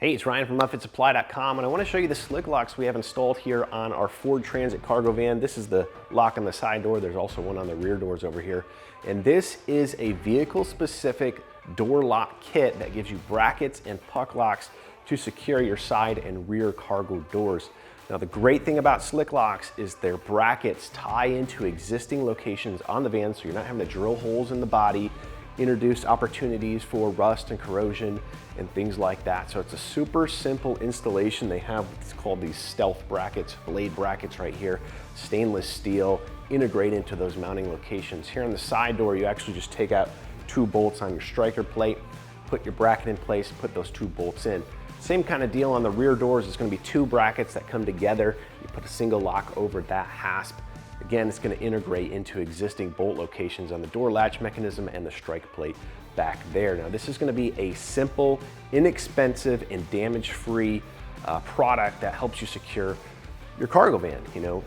Hey, it's Ryan from upfitsupply.com, and I want to show you the slick locks we have installed here on our Ford Transit cargo van. This is the lock on the side door. There's also one on the rear doors over here. And this is a vehicle-specific door lock kit that gives you brackets and puck locks to secure your side and rear cargo doors. Now, the great thing about slick locks is their brackets tie into existing locations on the van, so you're not having to drill holes in the body, introduce opportunities for rust and corrosion and things like that. So it's a super simple installation. They have what's called these stealth brackets, blade brackets right here, stainless steel, integrate into those mounting locations. Here on the side door, you actually just take out 2 bolts on your striker plate, put your bracket in place, put those 2 bolts in. Same kind of deal on the rear doors. It's going to be 2 brackets that come together. You put a single lock over that hasp. Again, it's going to integrate into existing bolt locations on the door latch mechanism and the strike plate back there. Now, this is going to be a simple, inexpensive, and damage-free product that helps you secure your cargo van. You know,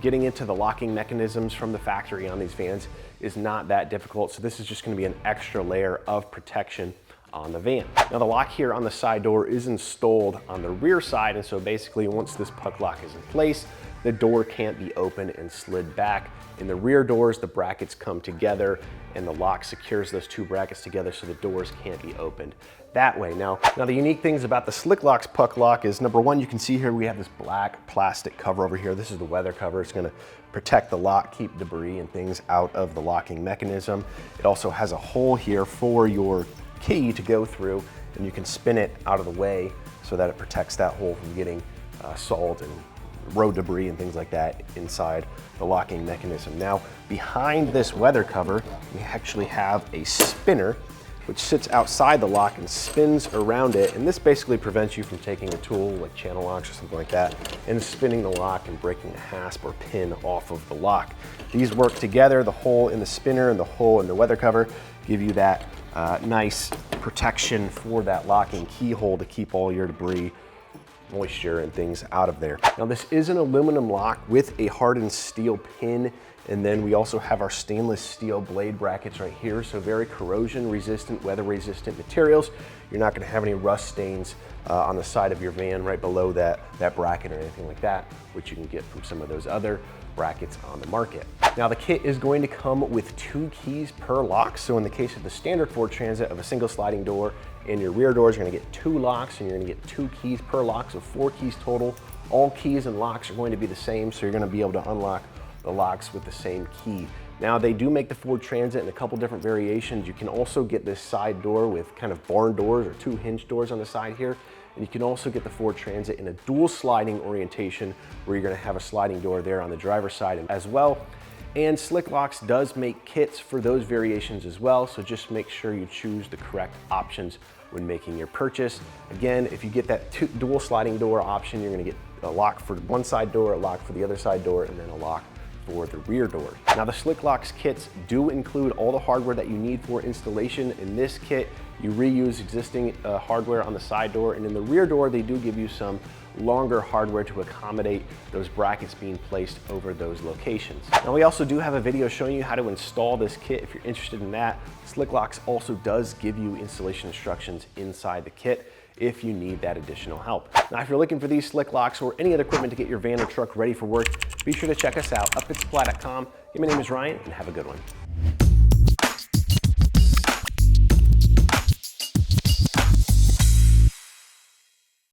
getting into the locking mechanisms from the factory on these vans is not that difficult, so this is just going to be an extra layer of protection on the van. Now, the lock here on the side door is installed on the rear side, and so basically once this puck lock is in place, the door can't be opened and slid back. In the rear doors, the brackets come together and the lock secures those 2 brackets together so the doors can't be opened that way. Now the unique things about the slick locks puck lock is, number one, you can see here we have this black plastic cover over here. This is the weather cover. It's gonna protect the lock, keep debris and things out of the locking mechanism. It also has a hole here for your key to go through, and you can spin it out of the way so that it protects that hole from getting salt and road debris and things like that inside the locking mechanism. Now, behind this weather cover, we actually have a spinner which sits outside the lock and spins around it, and this basically prevents you from taking a tool like channel locks or something like that and spinning the lock and breaking the hasp or pin off of the lock. These work together. The hole in the spinner and the hole in the weather cover give you that nice protection for that locking keyhole to keep all your debris, moisture and things out of there. Now, this is an aluminum lock with a hardened steel pin, and then we also have our stainless steel blade brackets right here, so very corrosion resistant, weather resistant materials. You're not going to have any rust stains on the side of your van right below that bracket or anything like that, which you can get from some of those other brackets on the market. Now, the kit is going to come with 2 keys per lock. So in the case of the standard Ford Transit of a single sliding door, in your rear doors, you're gonna get 2 locks and you're gonna get 2 keys per lock, so 4 keys total. All keys and locks are going to be the same, so you're gonna be able to unlock the locks with the same key. Now, they do make the Ford Transit in a couple different variations. You can also get this side door with kind of barn doors or 2 hinge doors on the side here. And you can also get the Ford Transit in a dual sliding orientation where you're gonna have a sliding door there on the driver's side as well. And Slick Locks does make kits for those variations as well, so just make sure you choose the correct options when making your purchase. Again, if you get that dual sliding door option, you're gonna get a lock for one side door, a lock for the other side door, and then a lock for the rear door. Now, the Slick Locks kits do include all the hardware that you need for installation. In this kit, you reuse existing hardware on the side door, and in the rear door, they do give you some longer hardware to accommodate those brackets being placed over those locations. Now, we also do have a video showing you how to install this kit if you're interested in that. Slick Locks also does give you installation instructions inside the kit if you need that additional help. Now, if you're looking for these Slick Locks or any other equipment to get your van or truck ready for work, be sure to check us out, upfitsupply.com. My name is Ryan, and have a good one.